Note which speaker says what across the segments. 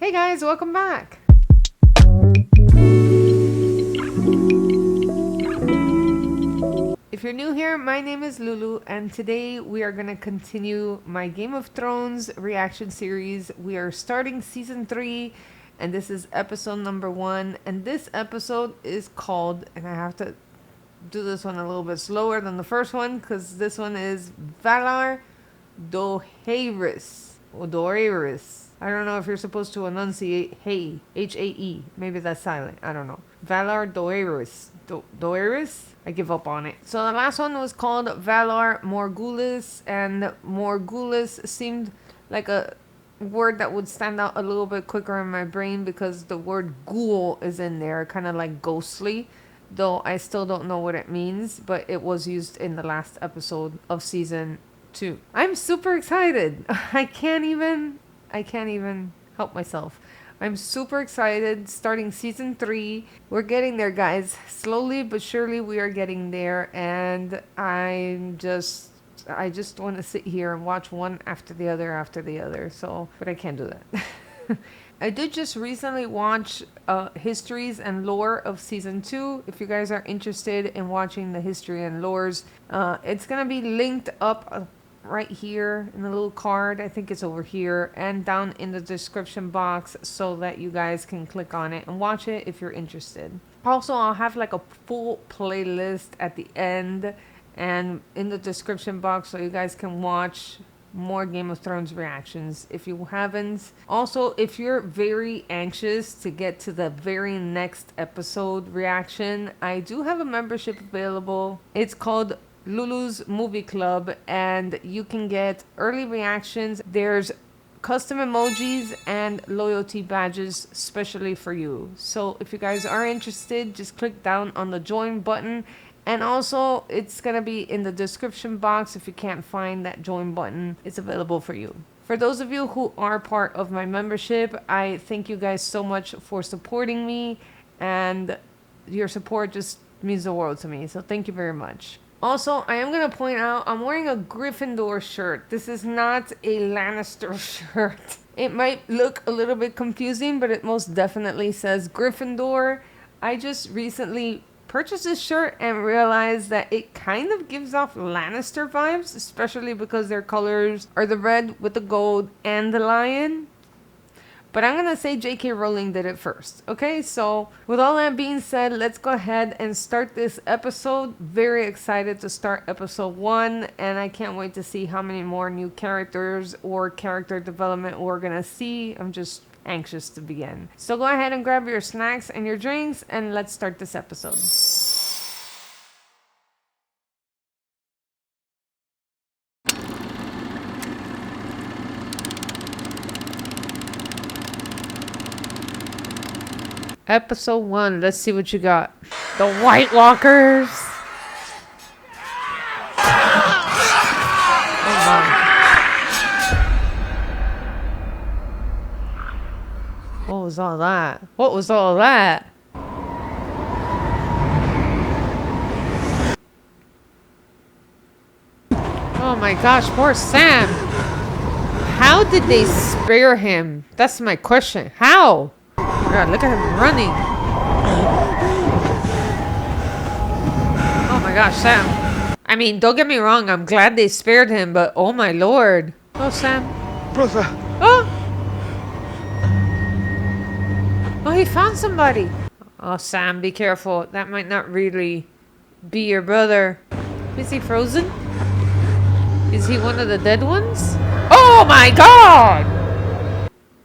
Speaker 1: Hey guys, welcome back. If you're new here, my name is Lulu, and today we are going to continue my Game of Thrones reaction series. We are starting season 3, and this is episode number 1. And this episode is called, and I have to do this one a little bit slower than the first one, because this one is Valar Dohaeris, or Dohaeris. I don't know if you're supposed to enunciate hey, H-A-E. Maybe that's silent. I don't know. Valar Dohaeris. Dohaeris? I give up on it. So the last one was called Valar Morghulis, and Morghulis seemed like a word that would stand out a little bit quicker in my brain because the word ghoul is in there, kind of like ghostly, though I still don't know what it means, but it was used in the last episode of season 2. I'm super excited. I can't even help myself. I'm super excited. Starting season 3. We're getting there, guys. Slowly but surely we are getting there. And I just want to sit here and watch one after the other. So, but I can't do that. I did just recently watch histories and lore of season 2. If you guys are interested in watching the history and lores, it's going to be linked up right here in the little card. I think it's over here and down in the description box so that you guys can click on it and watch it if you're interested. Also, I'll have like a full playlist at the end and in the description box so you guys can watch more Game of Thrones reactions if you haven't. Also, if you're very anxious to get to the very next episode reaction, I do have a membership available. It's called Lulu's Movie Club, and you can get early reactions. There's custom emojis and loyalty badges specially for you. So if you guys are interested, just click down on the join button, and also it's gonna be in the description box. If you can't find that join button, it's available for you. For those of you who are part of my membership, I thank you guys so much for supporting me, and your support just means the world to me, so thank you very much. Also, I am going to point out, I'm wearing a Gryffindor shirt. This is not a Lannister shirt. It might look a little bit confusing, but it most definitely says Gryffindor. I just recently purchased this shirt and realized that it kind of gives off Lannister vibes, especially because their colors are the red with the gold and the lion. But I'm going to say J.K. Rowling did it first. Okay, so with all that being said, let's go ahead and start this episode. Very excited to start episode 1. And I can't wait to see how many more new characters or character development we're going to see. I'm just anxious to begin. So go ahead and grab your snacks and your drinks and let's start this episode. Episode 1. Let's see what you got. The White Walkers. Oh my. What was all that? What was all that? Oh my gosh, poor Sam. How did they spare him? That's my question. How? God, look at him running. Oh my gosh, Sam. I mean, don't get me wrong. I'm glad they spared him, but oh my lord. Oh, Sam.
Speaker 2: Brother.
Speaker 1: Oh. Oh, he found somebody. Oh, Sam, be careful. That might not really be your brother. Is he frozen? Is he one of the dead ones? Oh my god!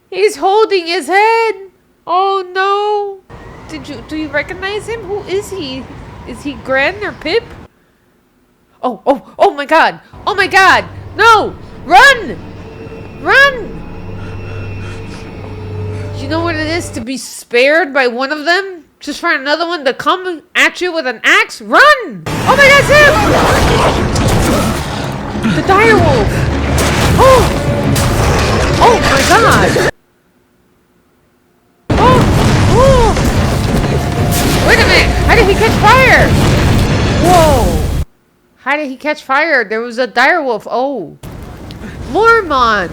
Speaker 1: He's holding his head. Oh no! Do you recognize him? Who is he? Is he Gran or Pip? Oh my god! Oh my god! No! Run! Run! You know what it is to be spared by one of them? Just for another one to come at you with an axe? Run! Oh my god, Sam! The direwolf! Oh my god! Wait a minute! How did he catch fire? Whoa! How did he catch fire? There was a direwolf. Oh. Mormont!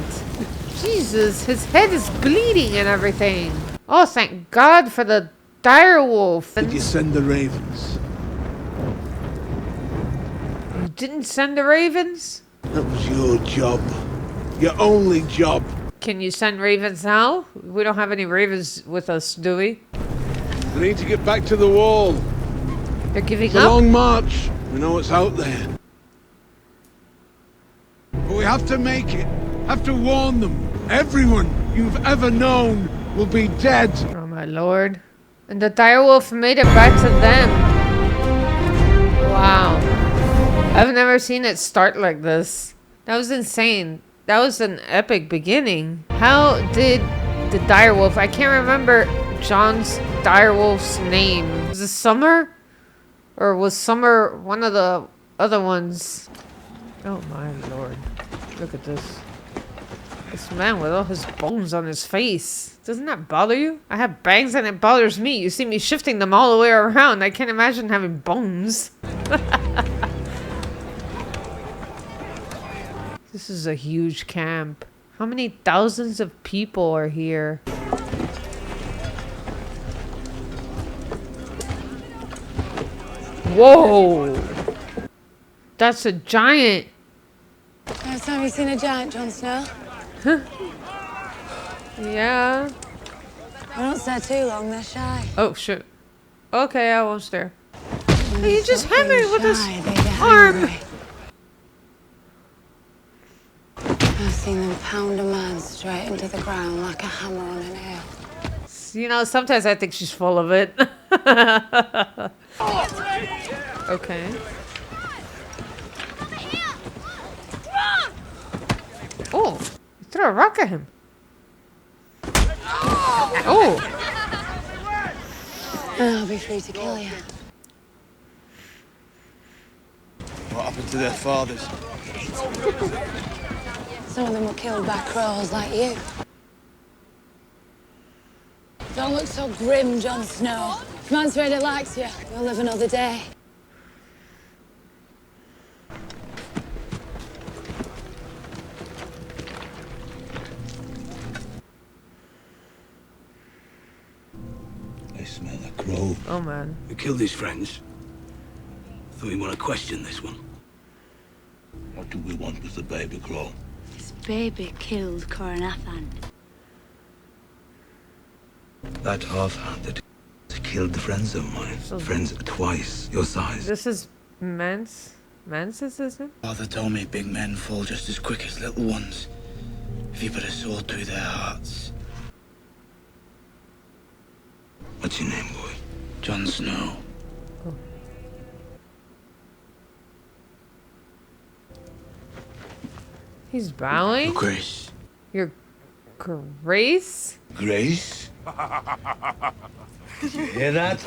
Speaker 1: Jesus, his head is bleeding and everything. Oh, thank God for the direwolf.
Speaker 2: Did you send the ravens?
Speaker 1: You didn't send the ravens?
Speaker 2: That was your job. Your only job.
Speaker 1: Can you send ravens now? We don't have any ravens with us, do we?
Speaker 2: We need to get back to the wall.
Speaker 1: They're giving
Speaker 2: It's a
Speaker 1: up?
Speaker 2: long march. We know what's out there. But we have to make it. Have to warn them. Everyone you've ever known will be dead.
Speaker 1: Oh my lord. And the direwolf made it back to them. Wow. I've never seen it start like this. That was insane. That was an epic beginning. How did the direwolf... I can't remember John's direwolf's name. Was it Summer? Or was Summer one of the other ones? Oh my lord. Look at this. This man with all his bones on his face. Doesn't that bother you? I have bangs and it bothers me. You see me shifting them all the way around. I can't imagine having bones. This is a huge camp. How many thousands of people are here? Whoa! That's a giant.
Speaker 3: First time you've seen a giant, Jon Snow?
Speaker 1: Yeah.
Speaker 3: I don't stare too long, they're shy.
Speaker 1: Oh, shit. Okay, I won't stare.
Speaker 3: When
Speaker 1: He
Speaker 3: they
Speaker 1: just
Speaker 3: stop
Speaker 1: hammered
Speaker 3: being
Speaker 1: with his
Speaker 3: shy, they get
Speaker 1: arm.
Speaker 3: angry. I've seen them pound a man straight into the ground like a hammer on a nail.
Speaker 1: You know, sometimes I think she's full of it. Okay. Oh, you threw a rock at him. Oh.
Speaker 3: And I'll be free to kill you.
Speaker 2: What happened to their fathers?
Speaker 3: Some of them were killed by crows like you. Don't look so grim, Jon Snow. If Mance Rayder likes you, you'll live another day.
Speaker 2: I smell a crow.
Speaker 1: Oh, man.
Speaker 2: We killed his friends. Thought we want to question this one. What do we want with the baby crow?
Speaker 4: This baby killed Coronathan.
Speaker 5: That half-hand that killed the friends of mine. Friends twice your size.
Speaker 1: This is Mance. Mance is his name?
Speaker 6: Father told me big men fall just as quick as little ones. If you put a sword through their hearts.
Speaker 5: What's your name, boy?
Speaker 6: Jon Snow.
Speaker 1: Oh. He's bowing?
Speaker 6: Grace.
Speaker 1: Your grace?
Speaker 5: Grace? Did you hear that?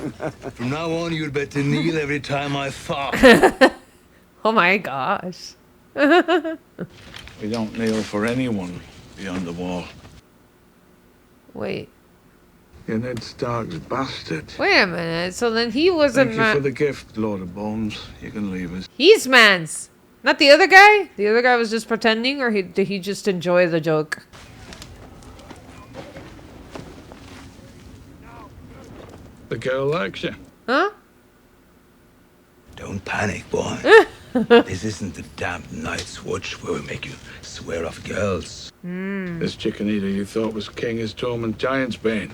Speaker 5: From now on, you'd better kneel every time I fart.
Speaker 1: Oh my gosh.
Speaker 2: We don't kneel for anyone beyond the wall.
Speaker 1: Wait.
Speaker 2: You're Ned Stark's bastard.
Speaker 1: Wait a minute. So then he wasn't
Speaker 2: Thank you for the gift, Lord of Bones. You can leave us.
Speaker 1: He's Mance. Not the other guy? The other guy was just pretending, or did he just enjoy the joke?
Speaker 2: The girl likes you.
Speaker 1: Huh?
Speaker 5: Don't panic, boy. This isn't the damned Night's Watch where we make you swear off girls.
Speaker 2: This chicken eater you thought was king is Tormund Giantsbane.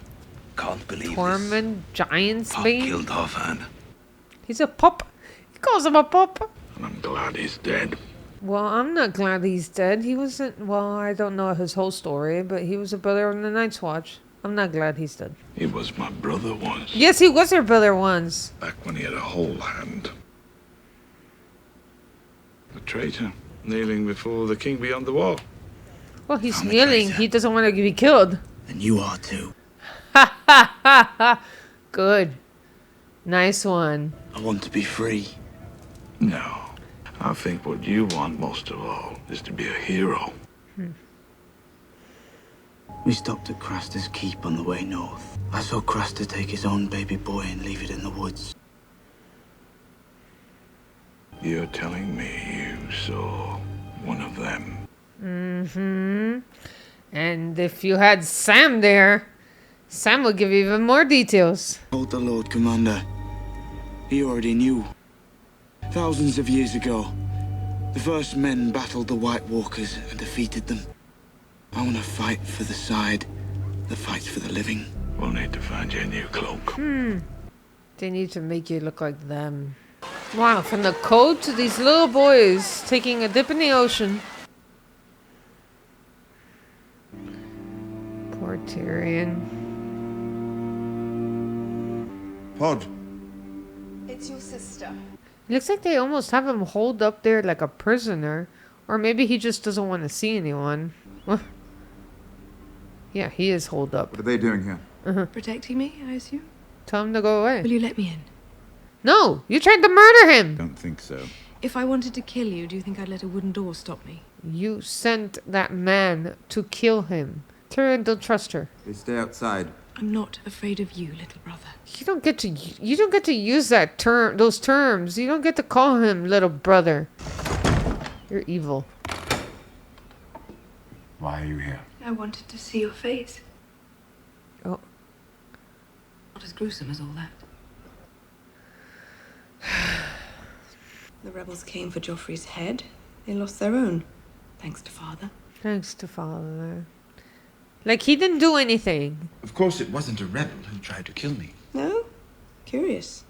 Speaker 5: Can't believe
Speaker 1: Tormund
Speaker 5: this.
Speaker 1: Giants
Speaker 5: Pop
Speaker 1: Bane?
Speaker 5: killed Halfhand.
Speaker 1: He's a pup. He calls him a pup.
Speaker 2: And I'm glad he's dead.
Speaker 1: Well, I'm not glad he's dead. He wasn't... Well, I don't know his whole story, but he was a brother on the Night's Watch. I'm not glad he's dead.
Speaker 2: He was my brother once.
Speaker 1: Yes, he was your brother once.
Speaker 2: Back when he had a whole hand. A traitor, kneeling before the king beyond the wall.
Speaker 1: Well, he's
Speaker 6: I'm a
Speaker 1: kneeling.
Speaker 6: traitor.
Speaker 1: He doesn't want to be killed.
Speaker 6: And you are too.
Speaker 1: Ha ha ha ha. Good. Nice one.
Speaker 6: I want to be free.
Speaker 2: No. I think what you want most of all is to be a hero.
Speaker 6: We stopped at Craster's keep on the way north. I saw Craster take his own baby boy and leave it in the woods.
Speaker 2: You're telling me you saw one of them?
Speaker 1: Mm-hmm. And if you had Sam there, Sam would give you even more details.
Speaker 6: Told the Lord Commander. He already knew. Thousands of years ago, the first men battled the White Walkers and defeated them. I want to fight for the side that fights for the living.
Speaker 5: We'll need to find you a new cloak.
Speaker 1: They need to make you look like them. Wow, from the code to these little boys taking a dip in the ocean. Poor Tyrion.
Speaker 7: Pod.
Speaker 8: It's your sister.
Speaker 1: Looks like they almost have him holed up there like a prisoner. Or maybe he just doesn't want to see anyone. Yeah, he is holed up.
Speaker 7: What are they doing here?
Speaker 8: Protecting me, I assume?
Speaker 1: Tell him to go away.
Speaker 8: Will you let me in?
Speaker 1: No, you tried to murder him.
Speaker 7: Don't think so.
Speaker 8: If I wanted to kill you, do you think I'd let a wooden door stop me?
Speaker 1: You sent that man to kill him. Tyrion, don't trust her.
Speaker 7: They stay outside.
Speaker 8: I'm not afraid of you, little brother.
Speaker 1: You don't get to use that term, those terms. You don't get to call him little brother. You're evil.
Speaker 5: Why are you here?
Speaker 8: I wanted to see your face.
Speaker 1: Oh.
Speaker 8: Not as gruesome as all that. The rebels came for Joffrey's head. They lost their own. Thanks to father.
Speaker 1: Thanks to father. Like he didn't do anything.
Speaker 5: Of course it wasn't a rebel who tried to kill me.
Speaker 8: No? Curious.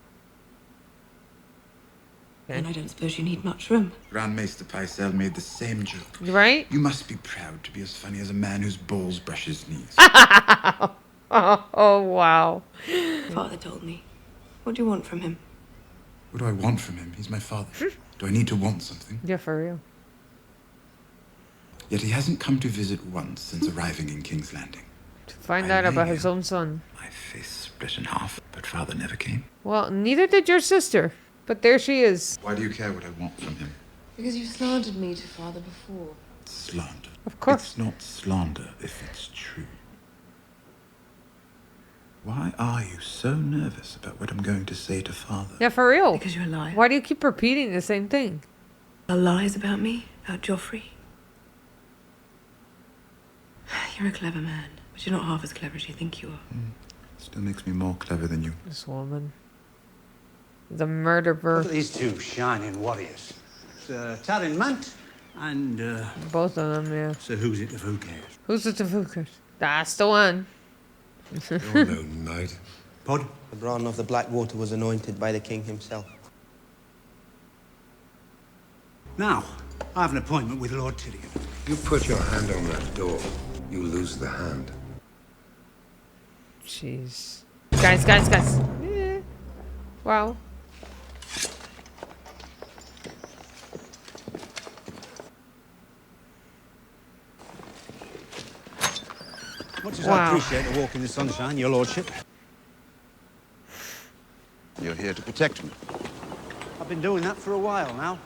Speaker 8: And I don't suppose you need much room.
Speaker 5: Grand Maester Pycelle made the same joke.
Speaker 1: Right?
Speaker 5: You must be proud to be as funny as a man whose balls brush his knees.
Speaker 1: Oh, wow.
Speaker 8: Father told me. What do you want from him?
Speaker 5: What do I want from him? He's my father. Do I need to want something?
Speaker 1: Yeah, for real.
Speaker 5: Yet he hasn't come to visit once since arriving in King's Landing.
Speaker 1: To find
Speaker 5: I
Speaker 1: out about
Speaker 5: knew
Speaker 1: his own son.
Speaker 5: My face split in half, but father never came.
Speaker 1: Well, neither did your sister. But there she is.
Speaker 5: Why do you care what I want from him?
Speaker 8: Because you slandered me to father before.
Speaker 5: Slander.
Speaker 1: Of course.
Speaker 5: It's not slander if it's true. Why are you so nervous about what I'm going to say to father?
Speaker 1: Yeah, for real.
Speaker 8: Because you're a liar.
Speaker 1: Why do you keep repeating the same thing?
Speaker 8: Are lies about me? About Joffrey? You're a clever man, but you're not half as clever as you think you are.
Speaker 5: Still makes me more clever than you.
Speaker 1: This woman. The murderer.
Speaker 9: Look at these two shining warriors. Tyrion Mant and,
Speaker 1: Both of them, yeah.
Speaker 9: so who's it of who cares?
Speaker 1: Who's the Tafukers? That's the one.
Speaker 7: You're no knight.
Speaker 9: Pod?
Speaker 10: The Bronn of the Blackwater was anointed by the king himself.
Speaker 9: Now, I have an appointment with Lord Tyrion.
Speaker 7: You put your hand on that door, you lose the hand.
Speaker 1: Jeez. Guys. Yeah. Wow.
Speaker 9: Much as
Speaker 1: Wow.
Speaker 9: I appreciate a walk in the sunshine, your lordship.
Speaker 11: You're here to protect me.
Speaker 9: I've been doing that for a while now.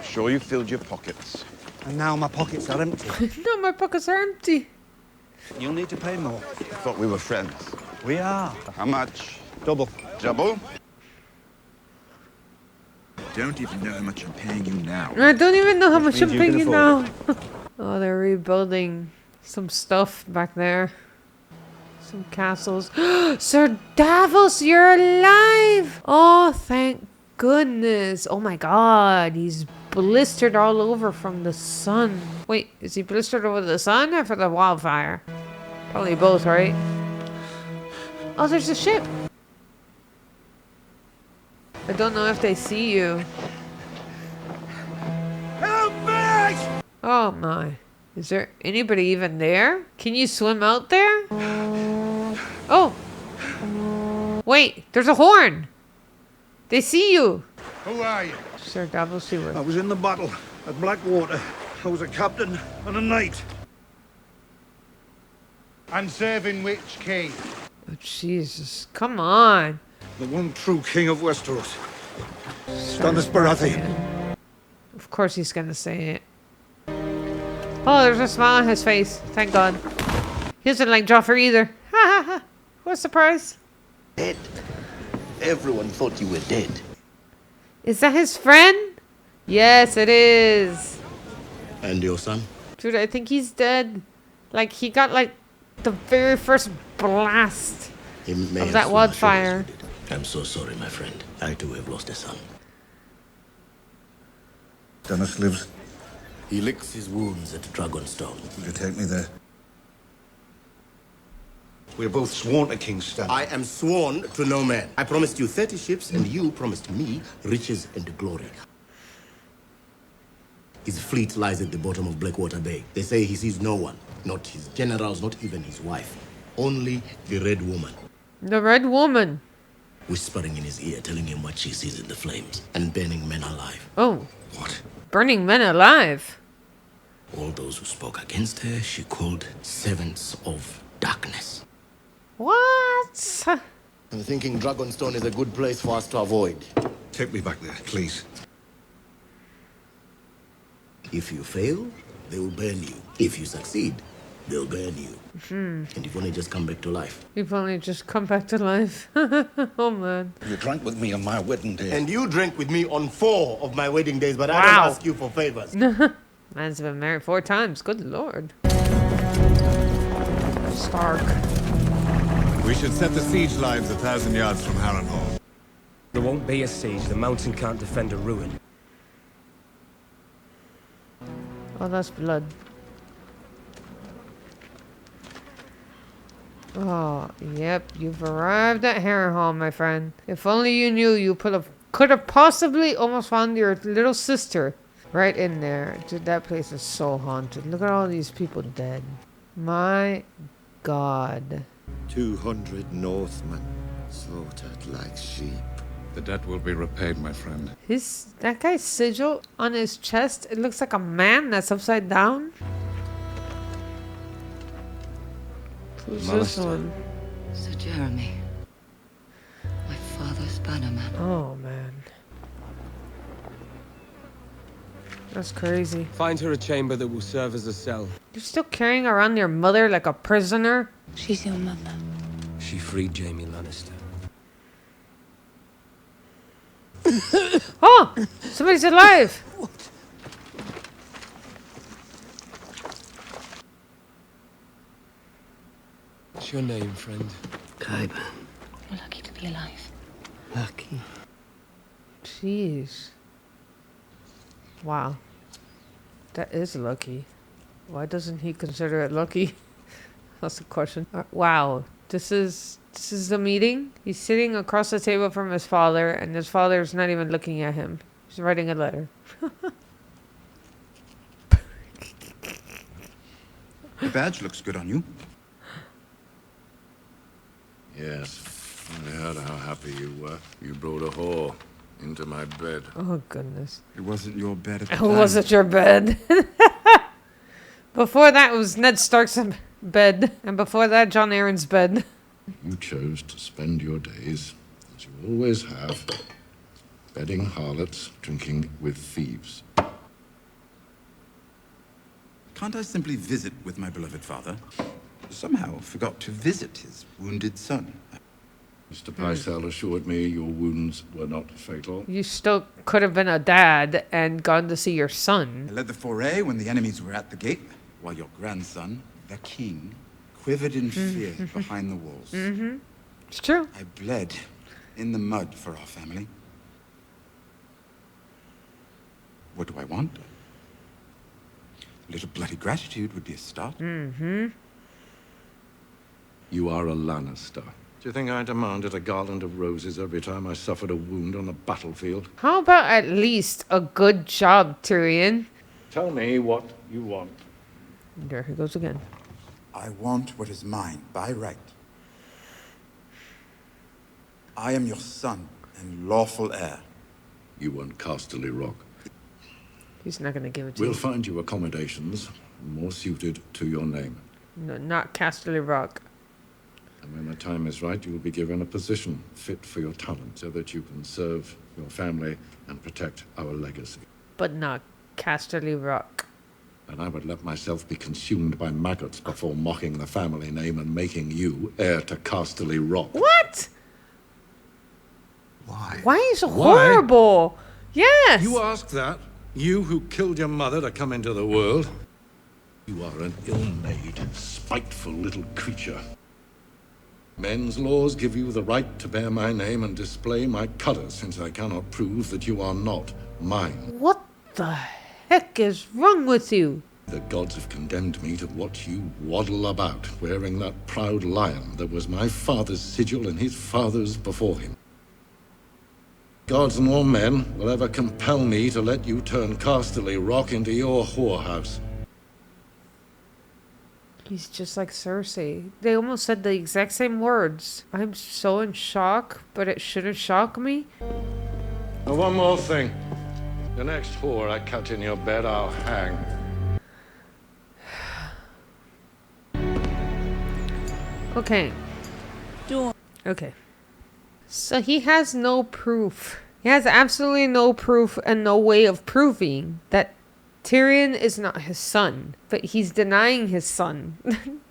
Speaker 11: Sure you filled your pockets.
Speaker 9: And now my pockets are empty.
Speaker 1: No, my pockets are empty.
Speaker 9: You'll need to pay more.
Speaker 11: I thought we were friends.
Speaker 9: We are.
Speaker 11: How much?
Speaker 9: Double.
Speaker 11: Double?
Speaker 5: Don't even know how much I'm paying you now.
Speaker 1: I don't even know how much I'm
Speaker 9: means you
Speaker 1: paying
Speaker 9: can
Speaker 1: you now. Oh, they're rebuilding some stuff back there. Some castles. Sir Davos, you're alive! Oh, thank goodness. Oh my god, he's blistered all over from the sun. Wait, is he blistered over the sun or for the wildfire? Probably both, right? Oh, there's a ship. I don't know if they see you.
Speaker 9: Help me!
Speaker 1: Oh my. Is there anybody even there? Can you swim out there? Oh. Wait, there's a horn. They see you.
Speaker 9: Who are you?
Speaker 1: Sir Davos Seaward.
Speaker 9: I was in the battle at Blackwater. I was a captain and a knight. And serving which king?
Speaker 1: Oh, Jesus. Come on.
Speaker 9: The one true king of Westeros. Stannis Baratheon.
Speaker 1: Of course he's gonna say it. Oh, there's a smile on his face. Thank God. He doesn't like Joffrey either. Ha ha ha. What a surprise.
Speaker 2: Dead. Everyone thought you were dead.
Speaker 1: Is that his friend? Yes, it is.
Speaker 2: And your son?
Speaker 1: Dude, I think he's dead. Like, he got, like, the very first blast of that wildfire.
Speaker 2: I'm so sorry, my friend. I too have lost a son.
Speaker 9: Dennis lives.
Speaker 2: He licks his wounds at Dragonstone.
Speaker 9: Will you take me there? We're both sworn to King Stanley.
Speaker 2: I am sworn to no man. I promised you 30 ships, and you promised me riches and glory. His fleet lies at the bottom of Blackwater Bay. They say he sees no one. Not his generals, not even his wife. Only the Red Woman.
Speaker 1: The Red Woman.
Speaker 2: Whispering in his ear, telling him what she sees in the flames. And burning men alive.
Speaker 1: Oh.
Speaker 2: What?
Speaker 1: Burning men alive.
Speaker 2: All those who spoke against her, she called servants of darkness.
Speaker 1: What?
Speaker 2: I'm thinking Dragonstone is a good place for us to avoid.
Speaker 9: Take me back there, please.
Speaker 2: If you fail, they will burn you. If you succeed, they'll burn you. And you've only just come back to life.
Speaker 1: You've only just come back to life. Oh, man.
Speaker 9: You drank with me on my wedding day.
Speaker 2: And you drank with me on 4 of my wedding days, but I
Speaker 1: Wow.
Speaker 2: don't ask you for favors.
Speaker 1: Man's been married 4 times. Good lord. Stark.
Speaker 12: We should set the siege lines 1,000 yards from Harrenhal.
Speaker 13: There won't be a siege. The mountain can't defend a ruin.
Speaker 1: Oh, that's blood. Oh, yep. You've arrived at Harrenhal, my friend. If only you knew, you could have possibly almost found your little sister right in there. Dude, that place is so haunted. Look at all these people dead. My God.
Speaker 14: 200 Northmen slaughtered like sheep.
Speaker 12: The debt will be repaid, my friend.
Speaker 1: That guy's sigil on his chest, it looks like a man that's upside down. Who's this one?
Speaker 15: Sir Jeremy. My father's bannerman.
Speaker 1: Oh, man. That's crazy.
Speaker 13: Find her a chamber that will serve as a cell.
Speaker 1: You're still carrying around your mother like a prisoner?
Speaker 15: She's your mother.
Speaker 13: She freed Jaime Lannister.
Speaker 1: Oh! Somebody's alive!
Speaker 13: What's your name, friend?
Speaker 2: Kyber.
Speaker 15: You're lucky to be alive.
Speaker 2: Lucky.
Speaker 1: Jeez. Wow. That is lucky. Why doesn't he consider it lucky? That's the question. Wow. This is the meeting. He's sitting across the table from his father, and his father's not even looking at him. He's writing a letter.
Speaker 16: The badge looks good on you.
Speaker 7: Yes. I heard how happy you were. You brought a whore into my bed.
Speaker 1: Oh, goodness.
Speaker 16: It wasn't your bed at the
Speaker 1: It
Speaker 16: time.
Speaker 1: wasn't your bed. Before that was Ned Stark's bed. And before that, Jon Arryn's bed.
Speaker 7: You chose to spend your days, as you always have, bedding harlots, drinking with thieves.
Speaker 16: Can't I simply visit with my beloved father? Somehow forgot to visit his wounded son.
Speaker 7: Mr. Pycelle assured me your wounds were not fatal.
Speaker 1: You still could have been a dad and gone to see your son.
Speaker 16: I led the foray when the enemies were at the gate, while your grandson, the king, quivered in fear behind the walls.
Speaker 1: It's true.
Speaker 16: I bled in the mud for our family. What do I want? A little bloody gratitude would be a start.
Speaker 7: You are a Lannister. Do you think I demanded a garland of roses every time I suffered a wound on the battlefield?
Speaker 1: How about at least a good job, Tyrion?
Speaker 7: Tell me what you want.
Speaker 1: There he goes again.
Speaker 16: I want what is mine by right. I am your son and lawful heir.
Speaker 7: You want Casterly Rock.
Speaker 1: He's not going to give it to
Speaker 7: We'll
Speaker 1: you.
Speaker 7: find you accommodations more suited to your name.
Speaker 1: No, not Casterly Rock.
Speaker 7: And when the time is right, you will be given a position fit for your talent so that you can serve your family and protect our legacy.
Speaker 1: But not Casterly Rock.
Speaker 7: And I would let myself be consumed by maggots before mocking the family name and making you heir to Casterly Rock.
Speaker 1: What?
Speaker 7: Why?
Speaker 1: Why is it horrible? Yes.
Speaker 7: You ask that? You who killed your mother to come into the world? You are an ill-made, spiteful little creature. Men's laws give you the right to bear my name and display my colors, since I cannot prove that you are not mine.
Speaker 1: What the heck is wrong with you?
Speaker 7: The gods have condemned me to watch you waddle about, wearing that proud lion that was my father's sigil and his father's before him. Gods nor men will ever compel me to let you turn Casterly Rock into your whorehouse.
Speaker 1: He's just like Cersei. They almost said the exact same words. I'm so in shock, but it shouldn't shock me.
Speaker 7: And one more thing. The next whore I catch in your bed, I'll hang.
Speaker 1: Okay.
Speaker 3: Dawn.
Speaker 1: Okay. So he has no proof. He has absolutely no proof and no way of proving that Tyrion is not his son. But he's denying his son.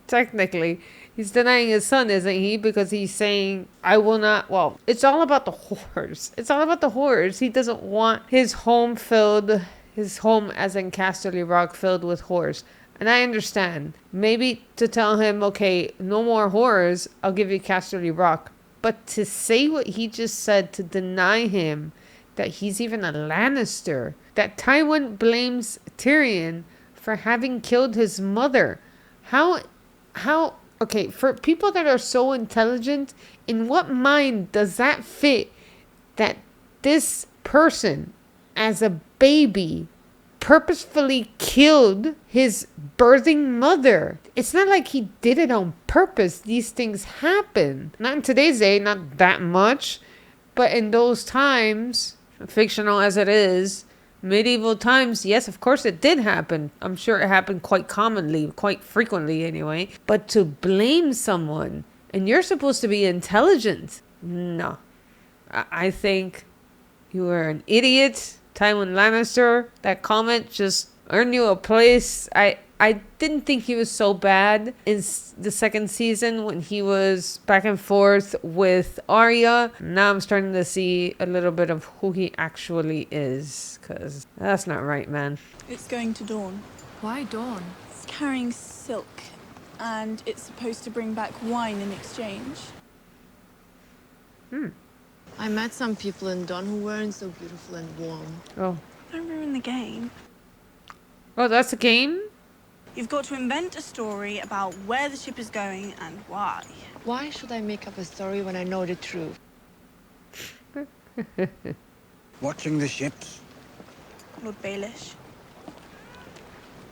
Speaker 1: Technically. He's denying his son, isn't he? Because he's saying, I will not... Well, it's all about the whores. It's all about the whores. He doesn't want his home filled... His home, as in Casterly Rock, filled with whores. And I understand. Maybe to tell him, okay, no more whores, I'll give you Casterly Rock. But to say what he just said, to deny him that he's even a Lannister, that Tywin blames Tyrion for having killed his mother. How, okay, for people that are so intelligent, in what mind does that fit that this person, as a baby, purposefully killed his birthing mother? It's not like he did it on purpose. These things happen. Not in today's day, not that much. But in those times, fictional as it is, medieval times, yes, of course it did happen. I'm sure it happened quite commonly, quite frequently anyway. But to blame someone, and you're supposed to be intelligent. No. I think you are an idiot. Tywin Lannister, that comment just earned you a place. I didn't think he was so bad in the second season when he was back and forth with Arya. Now I'm starting to see a little bit of who he actually is, because that's not right, man.
Speaker 3: It's going to Dawn.
Speaker 15: Why Dawn?
Speaker 3: It's carrying silk, and it's supposed to bring back wine in exchange.
Speaker 15: I met some people in Dawn who weren't so beautiful and warm.
Speaker 1: Oh.
Speaker 3: Don't ruin the game.
Speaker 1: Oh, that's a game?
Speaker 3: You've got to invent a story about where the ship is going and why.
Speaker 15: Why should I make up a story when I know the truth?
Speaker 9: Watching the ships.
Speaker 3: Lord Baelish.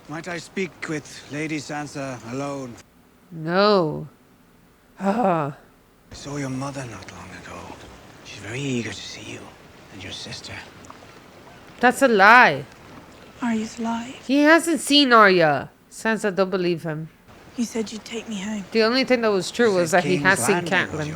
Speaker 9: Might I speak with Lady Sansa alone?
Speaker 1: No.
Speaker 9: I saw your mother not long ago. She's very eager to see you and your sister.
Speaker 1: That's a lie.
Speaker 3: Arya's alive.
Speaker 1: He hasn't seen Arya. Sansa, don't believe him.
Speaker 3: You said you'd take me home.
Speaker 1: The only thing that was true was that he has seen Catelyn.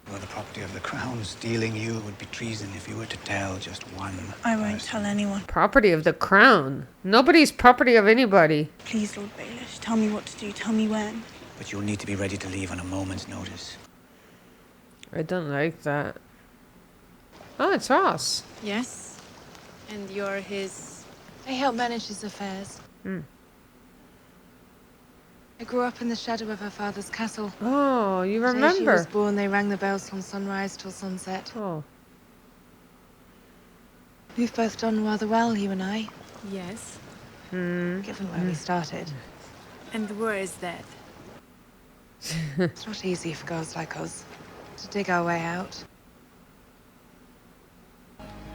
Speaker 9: Well, the property of the crown. Stealing you would be treason if you were to tell just one.
Speaker 3: I won't tell anyone.
Speaker 1: Property of the crown? Nobody's property of anybody.
Speaker 3: Please, Lord Baelish, tell me what to do. Tell me when.
Speaker 9: But you'll need to be ready to leave on a moment's notice.
Speaker 1: I don't like that. Oh, it's Ross.
Speaker 15: Yes. And you're his... I help manage his affairs. I grew up in the shadow of her father's castle.
Speaker 1: Oh, you
Speaker 15: The day she
Speaker 1: remember.
Speaker 15: was born, they rang the bells from sunrise till sunset.
Speaker 1: Oh.
Speaker 15: We've both done rather well, you and I.
Speaker 17: Yes.
Speaker 15: Given where we started.
Speaker 17: And the war is dead.
Speaker 15: It's not easy for girls like us to dig our way out.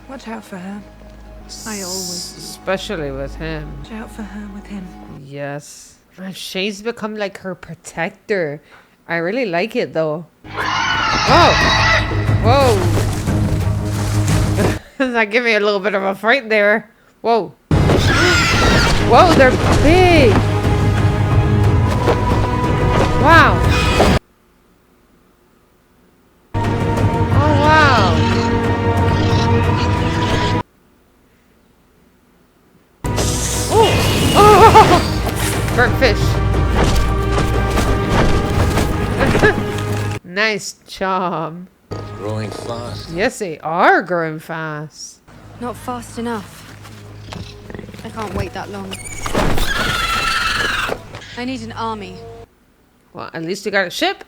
Speaker 17: Watch out for her. I always
Speaker 1: Especially with him.
Speaker 17: watch out for her with him.
Speaker 1: Yes. Shay's become like her protector. I really like it though. Whoa! Whoa! That gave me a little bit of a fright there. Whoa. Whoa, they're big! Wow! Oh, wow! Oh! Burnt fish. Nice job.
Speaker 18: Growing fast.
Speaker 1: Yes, they are growing fast.
Speaker 17: Not fast enough.
Speaker 18: I can't wait that long. I need an army.
Speaker 1: Well, at least you got a ship.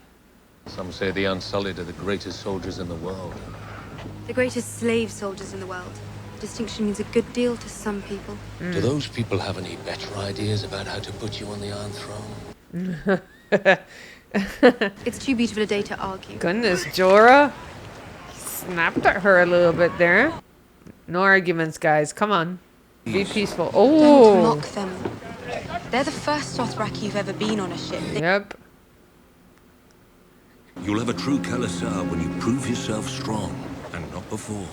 Speaker 19: Some say the Unsullied are the greatest soldiers in the world.
Speaker 18: The greatest slave soldiers in the world. Distinction means a good deal to some people.
Speaker 19: Do those people have any better ideas about how to put you on the Iron Throne?
Speaker 18: It's too beautiful a day to argue.
Speaker 1: Goodness, Jorah. Snapped at her a little bit there. No arguments, guys. Come on. Be peaceful.
Speaker 18: Don't
Speaker 1: Oh.
Speaker 18: mock them. They're the first Dothraki you've ever been on a ship.
Speaker 1: Yep.
Speaker 20: You'll have a true Khalasar when you prove yourself strong, and not before.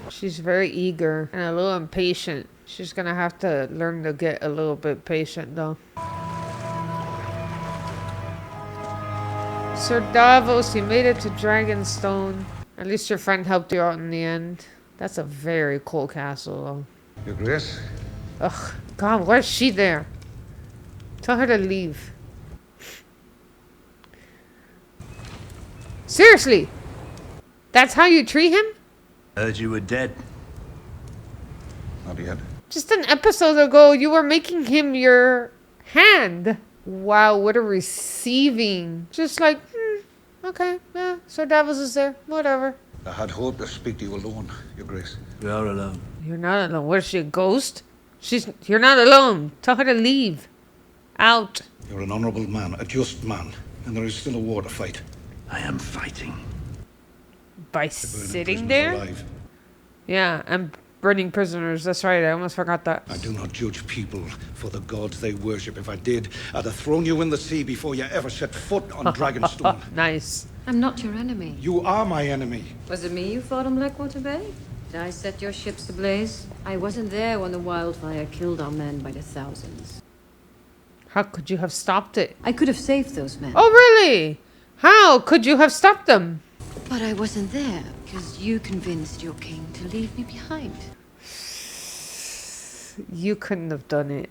Speaker 1: She's very eager and a little impatient. She's gonna have to learn to get a little bit patient, though. Sir Davos, you made it to Dragonstone. At least your friend helped you out in the end. That's a very cool castle, though.
Speaker 7: Your Grace?
Speaker 1: Ugh, God, why is she there? Tell her to leave. Seriously? That's how you treat him?
Speaker 5: Heard you were dead.
Speaker 7: Not yet.
Speaker 1: Just an episode ago, you were making him your hand. Wow, what a receiving. Just like, okay, yeah, Sir Davos is there, whatever.
Speaker 7: I had hoped to speak to you alone, Your Grace.
Speaker 5: We are alone.
Speaker 1: You're not alone. What is she, a ghost? You're not alone. Tell her to leave. Out.
Speaker 7: You're an honorable man, a just man, and there is still a war to fight.
Speaker 5: I am fighting.
Speaker 1: By sitting there?
Speaker 7: Alive.
Speaker 1: Yeah, and burning prisoners. That's right, I almost forgot that.
Speaker 7: I do not judge people for the gods they worship. If I did, I'd have thrown you in the sea before you ever set foot on Dragonstone.
Speaker 1: Nice.
Speaker 21: I'm not your enemy.
Speaker 7: You are my enemy.
Speaker 21: Was it me you fought on Blackwater Bay? Did I set your ships ablaze? I wasn't there when the wildfire killed our men by the thousands.
Speaker 1: How could you have stopped it?
Speaker 21: I could have saved those men.
Speaker 1: Oh, really? How could you have stopped them?
Speaker 21: But I wasn't there because you convinced your king to leave me behind.
Speaker 1: You couldn't have done it.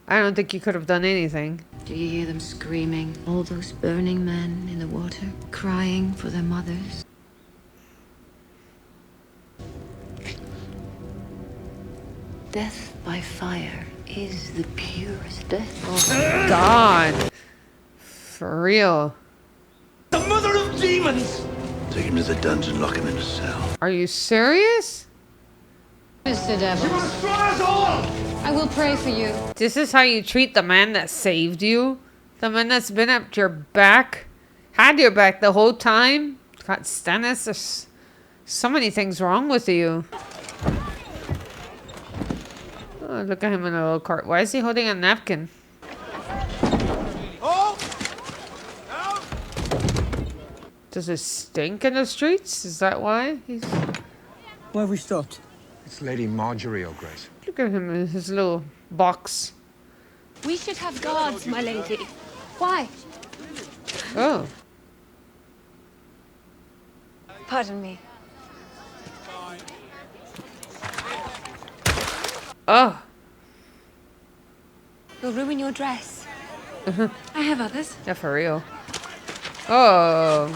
Speaker 1: I don't think you could have done anything.
Speaker 21: Do you hear them screaming? All those burning men in the water, crying for their mothers? Death by fire is the purest death.
Speaker 1: Oh, God. For real.
Speaker 5: The mother of demons! Take him to the dungeon, lock him in a cell.
Speaker 1: Are you serious?
Speaker 21: Mr. Devil.
Speaker 5: You must destroy us all!
Speaker 21: I will pray for you.
Speaker 1: This is how you treat the man that saved you? The man that's been at your back? Had your back the whole time? God, Stannis, there's so many things wrong with you. Oh, look at him in a little cart. Why is he holding a napkin?
Speaker 5: Oh!
Speaker 1: Does it stink in the streets? Is that why?
Speaker 9: Why have we stopped?
Speaker 13: It's Lady Marjorie, Your Grace.
Speaker 1: Look at him in his little box.
Speaker 18: We should have guards, my lady. Why?
Speaker 1: Oh.
Speaker 18: Pardon me.
Speaker 1: Oh.
Speaker 18: You'll ruin your dress. I have others.
Speaker 1: Yeah, for real. Oh.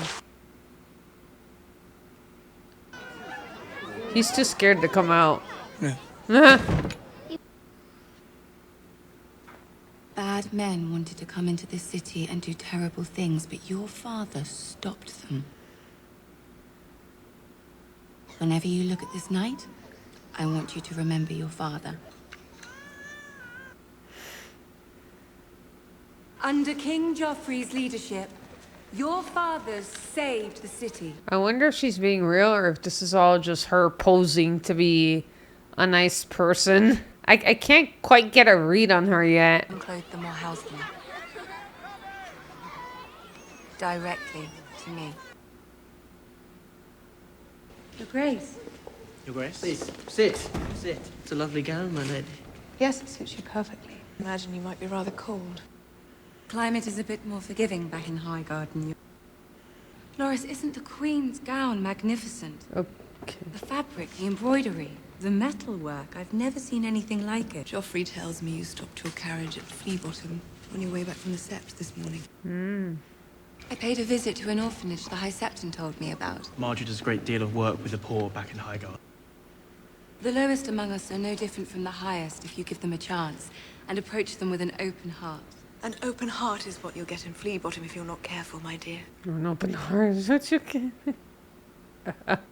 Speaker 1: He's too scared to come out.
Speaker 18: Yeah. Bad men wanted to come into this city and do terrible things, but your father stopped them. Whenever you look at this night, I want you to remember your father.
Speaker 22: Under King Joffrey's leadership, your fathers saved the city.
Speaker 1: I wonder if she's being real or if this is all just her posing to be a nice person. I can't quite get a read on her yet.
Speaker 22: Clothe them or house them. Directly to me.
Speaker 23: Your Grace.
Speaker 10: Your Grace? Please, sit. Sit. It's a lovely gown, my lady.
Speaker 15: Yes, it suits you perfectly. Imagine you might be rather cold.
Speaker 22: Climate is a bit more forgiving back in Highgarden. Loris, isn't the Queen's gown magnificent?
Speaker 1: Okay.
Speaker 22: The fabric, the embroidery, the metalwork. I've never seen anything like it.
Speaker 8: Joffrey tells me you stopped your carriage at Flea Bottom on your way back from the Sept this morning.
Speaker 22: I paid a visit to an orphanage the High Septon told me about.
Speaker 10: Marjorie does a great deal of work with the poor back in Highgarden.
Speaker 22: The lowest among us are no different from the highest if you give them a chance and approach them with an open heart.
Speaker 8: An open heart is what you'll get in Flea Bottom if you're not careful, my dear.
Speaker 1: An open heart is what you get.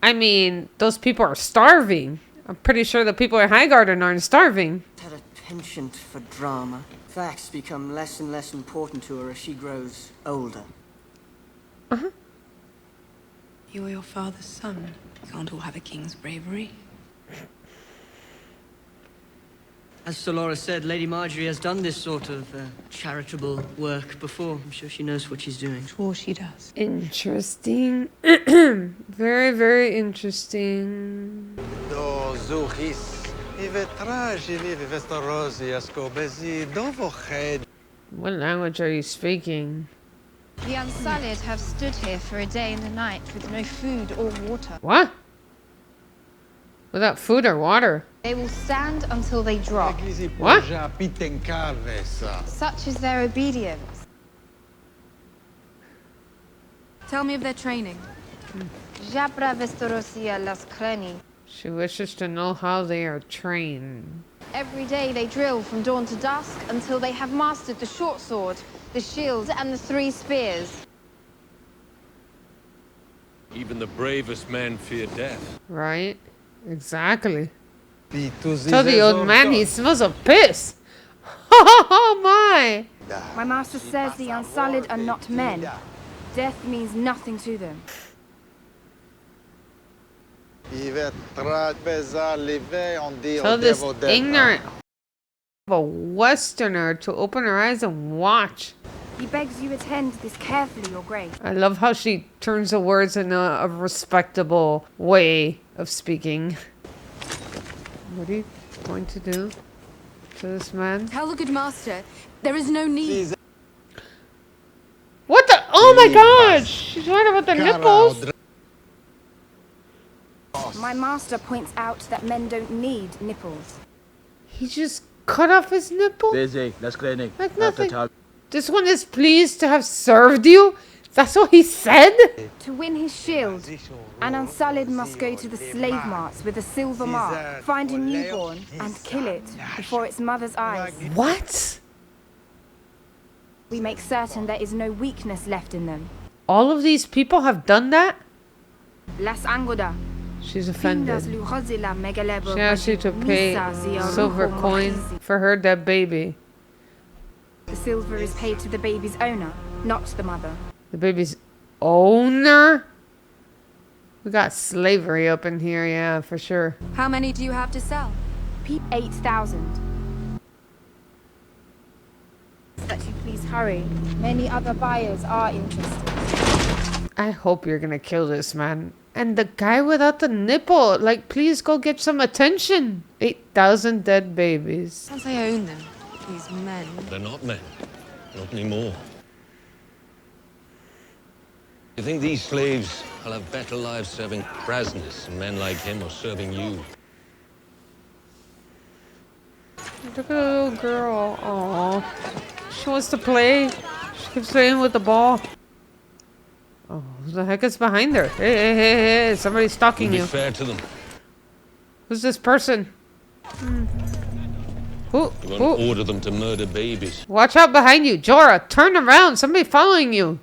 Speaker 1: I mean, those people are starving. I'm pretty sure the people in Highgarden aren't starving.
Speaker 10: Had a penchant for drama. Facts become less and less important to her as she grows older.
Speaker 1: Uh-huh.
Speaker 8: You're your father's son. You can't all have a king's bravery.
Speaker 10: As Dolores said, Lady Marjorie has done this sort of charitable work before. I'm sure she knows what she's doing.
Speaker 8: Sure she does.
Speaker 1: Interesting. Very, very interesting. What language are you speaking?
Speaker 4: The Unsullied have stood here for a day and a night with no food or water.
Speaker 1: What? Without food or water?
Speaker 4: They will stand until they drop.
Speaker 1: What?
Speaker 4: Such is their obedience.
Speaker 22: Tell me of their training.
Speaker 4: Jabra Vestorosia las Kreni.
Speaker 1: She wishes to know how they are trained.
Speaker 4: Every day they drill from dawn to dusk until they have mastered the short sword, the shield, and the 3 spears.
Speaker 19: Even the bravest men fear death.
Speaker 1: Right? Exactly. Tell the old man he smells of piss. Oh my!
Speaker 6: My master says the Unsullied are not men. Death means nothing to them.
Speaker 1: Tell this ignorant of a Westerner to open her eyes and watch.
Speaker 6: He begs you attend this carefully, Your Grace.
Speaker 1: I love how she turns the words in a respectable way of speaking. What are you going to do to this man?
Speaker 22: Tell the good master, there is no need.
Speaker 1: What the? Oh my god! She's right about the nipples.
Speaker 6: My master points out that men don't need nipples.
Speaker 1: He just cut off his nipple? Like nothing. This one is pleased to have served you? That's what he said?
Speaker 6: To win his shield, an Unsullied must go to the slave marts with a silver mark, find a newborn, and kill it before its mother's eyes.
Speaker 1: What?
Speaker 6: We make certain there is no weakness left in them.
Speaker 1: All of these people have done that?
Speaker 6: Las Angoda.
Speaker 1: She's offended. She asked you to pay silver coin for her dead baby.
Speaker 6: The silver is paid to the baby's owner, not the mother.
Speaker 1: The baby's owner? We got slavery up in here, yeah, for sure.
Speaker 22: How many do you have to sell?
Speaker 6: 8,000. That you please hurry. Many other buyers are interested.
Speaker 1: I hope you're gonna kill this man. And the guy without the nipple, like, please go get some attention. 8,000 dead babies.
Speaker 15: Can't I own them? These men.
Speaker 19: They're not men. Not anymore. You think these slaves will have better lives serving Krasnus and men like him or serving you?
Speaker 1: Look at the little girl. Aww. She wants to play. She keeps playing with the ball. Oh, who the heck is behind her? Hey, somebody's stalking you.
Speaker 19: Be fair to them.
Speaker 1: Who's this person? Who?
Speaker 19: You won't order them to murder babies.
Speaker 1: Watch out behind you. Jorah, turn around. Somebody following you.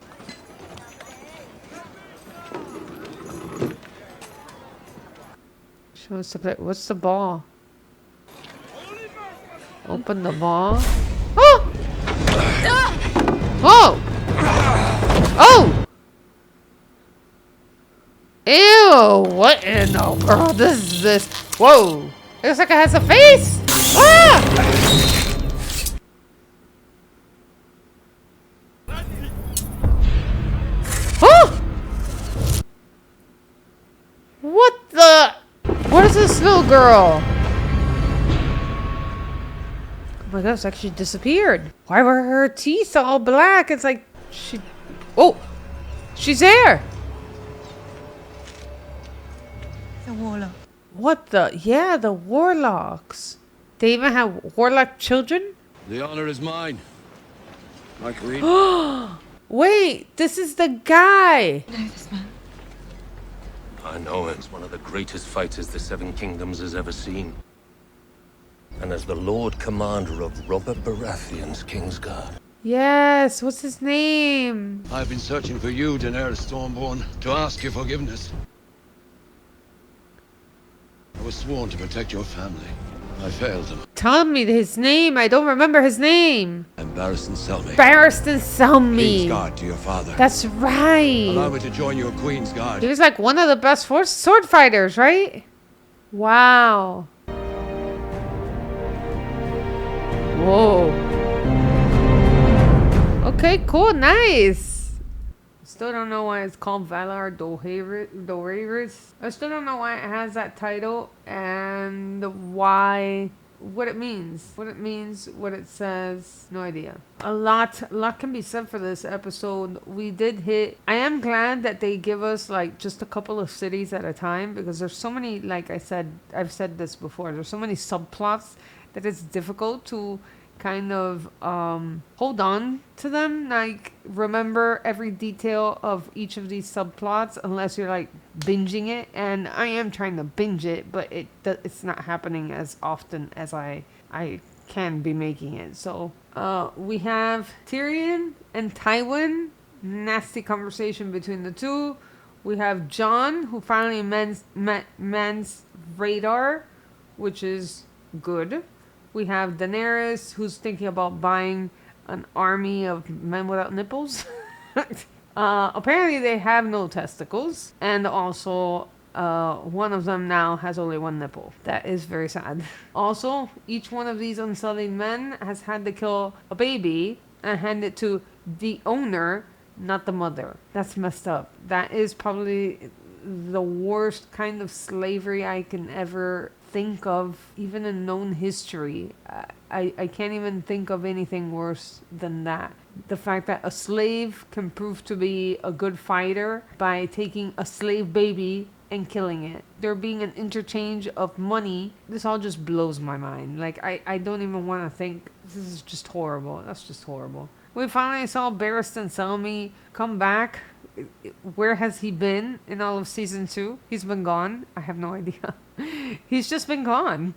Speaker 1: She wants to play. What's the ball? Open the ball. Oh! Oh! Oh! Ew! What in the world? This is this? Whoa! It looks like it has a face! Ah! Oh! What the? What is this little girl? Oh my gosh, like she disappeared. Why were her teeth all black? It's like she... Oh! She's there!
Speaker 15: The warlock.
Speaker 1: What the? Yeah, the warlocks. They even have warlock children?
Speaker 20: The honor is mine. Like Reed.
Speaker 1: Wait, this is the guy.
Speaker 22: I know this man.
Speaker 20: I know it's one of the greatest fighters the Seven Kingdoms has ever seen. And as the Lord Commander of Robert Baratheon's Kingsguard.
Speaker 1: Yes, what's his name?
Speaker 5: I've been searching for you, Daenerys Stormborn, to ask your forgiveness. I was sworn to protect your family. I failed them.
Speaker 1: Tell me his name. I don't remember his name.
Speaker 5: I'm Barristan Selmy.
Speaker 1: Barristan Selmy.
Speaker 5: Kingsguard to your father.
Speaker 1: That's right.
Speaker 5: Allow me to join your Queen's Guard.
Speaker 1: He was like one of the best sword fighters, right? Wow. Whoa. Okay, cool, nice. Still don't know why it's called Valar Dohaeris. I still don't know why it has that title and what it means, what it says. No idea. A lot can be said for this episode. We did hit. I am glad that they give us like just a couple of cities at a time, because there's so many. Like I said, I've said this before. There's so many subplots that it's difficult to kind of hold on to them, like remember every detail of each of these subplots, unless you're like binging it. And I am trying to binge it, but it's not happening as often as I can be making it. So we have Tyrion and Tywin, nasty conversation between the two. We have Jon, who finally met Mance Rayder, which is good. We have Daenerys, who's thinking about buying an army of men without nipples. Apparently they have no testicles. And also, one of them now has only one nipple. That is very sad. Also, each one of these unsullied men has had to kill a baby and hand it to the owner, not the mother. That's messed up. That is probably the worst kind of slavery I can ever think of, even in known history. I can't even think of anything worse than that. The fact that a slave can prove to be a good fighter by taking a slave baby and killing it. There being an interchange of money. This all just blows my mind. Like, I don't even want to think. This is just horrible. That's just horrible. We finally saw Barristan Selmy come back. Where has he been in all of season 2? He's been gone. I have no idea. He's just been gone.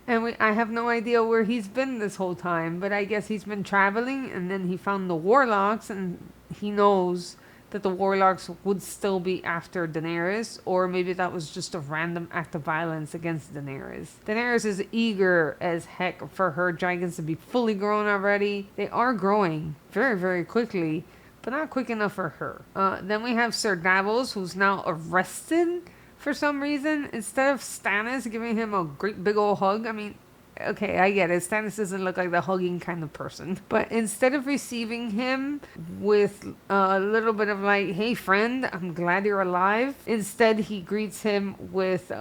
Speaker 1: And I have no idea where he's been this whole time. But I guess he's been traveling, and then he found the warlocks, and he knows that the warlocks would still be after Daenerys. Or maybe that was just a random act of violence against Daenerys. Daenerys is eager as heck for her dragons to be fully grown already. They are growing very, very quickly, but not quick enough for her. Then we have Sir Davos, who's now arrested for some reason. Instead of Stannis giving him a great big old hug. I mean, okay, I get it. Stannis doesn't look like the hugging kind of person. But instead of receiving him with a little bit of like, hey friend, I'm glad you're alive. Instead, he greets him with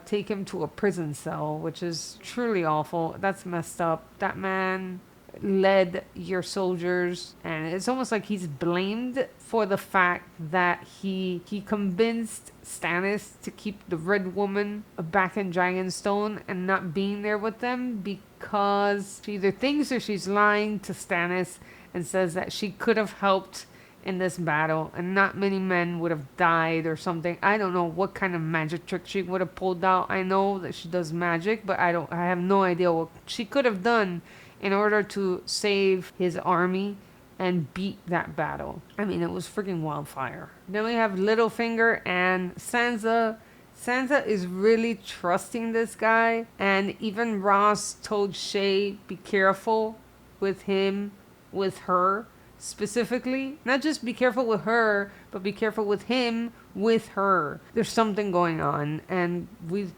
Speaker 1: take him to a prison cell, which is truly awful. That's messed up. That man led your soldiers, and it's almost like he's blamed for the fact that he convinced Stannis to keep the Red Woman back in Dragonstone and not being there with them, because she either thinks or she's lying to Stannis and says that she could have helped in this battle and not many men would have died or something. I don't know what kind of magic trick she would have pulled out. I know that she does magic, but I have no idea what she could have done in order to save his army and beat that battle. I mean, it was freaking wildfire. Then we have Littlefinger and Sansa. Sansa is really trusting this guy, and even Ross told Shay, be careful with him, with her specifically. Not just be careful with her, but be careful with him, with her. There's something going on, and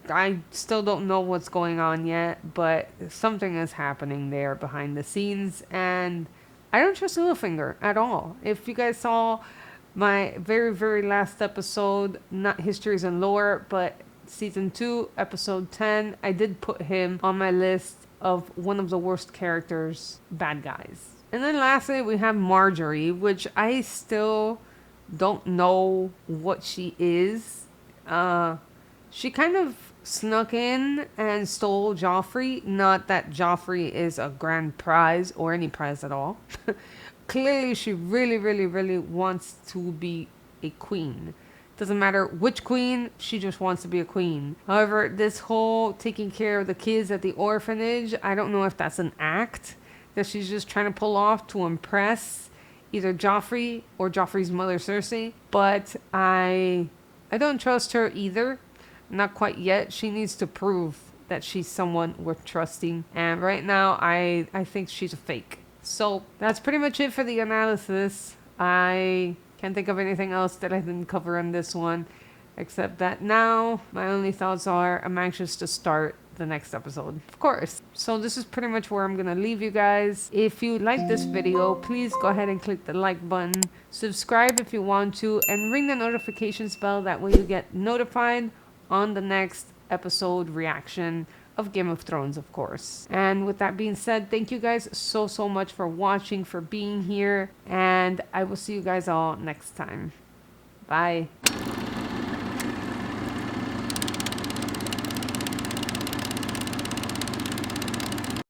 Speaker 1: I still don't know what's going on yet, but something is happening there behind the scenes, and I don't trust Littlefinger at all. If you guys saw my very, very last episode, not Histories and Lore, but season 2, episode 10, I did put him on my list of one of the worst characters, bad guys. And then lastly, we have Marjorie, which I still don't know what she is. She kind of snuck in and stole Joffrey. Not that Joffrey is a grand prize or any prize at all. Clearly, she really, really, really wants to be a queen. Doesn't matter which queen, she just wants to be a queen. However, this whole taking care of the kids at the orphanage, I don't know if that's an act that she's just trying to pull off to impress either Joffrey or Joffrey's mother Cersei. But I don't trust her either. Not quite yet. She needs to prove that she's someone worth trusting. And right now, I think she's a fake. So that's pretty much it for the analysis. I can't think of anything else that I didn't cover on this one, except that now my only thoughts are I'm anxious to start the next episode, of course. So this is pretty much where I'm gonna leave you guys. If you like this video, please go ahead and click the like button, subscribe if you want to, and ring the notifications bell. That way you get notified on the next episode reaction of Game of Thrones, of course. And with that being said, thank you guys so much for watching, for being here, and I will see you guys all next time. Bye.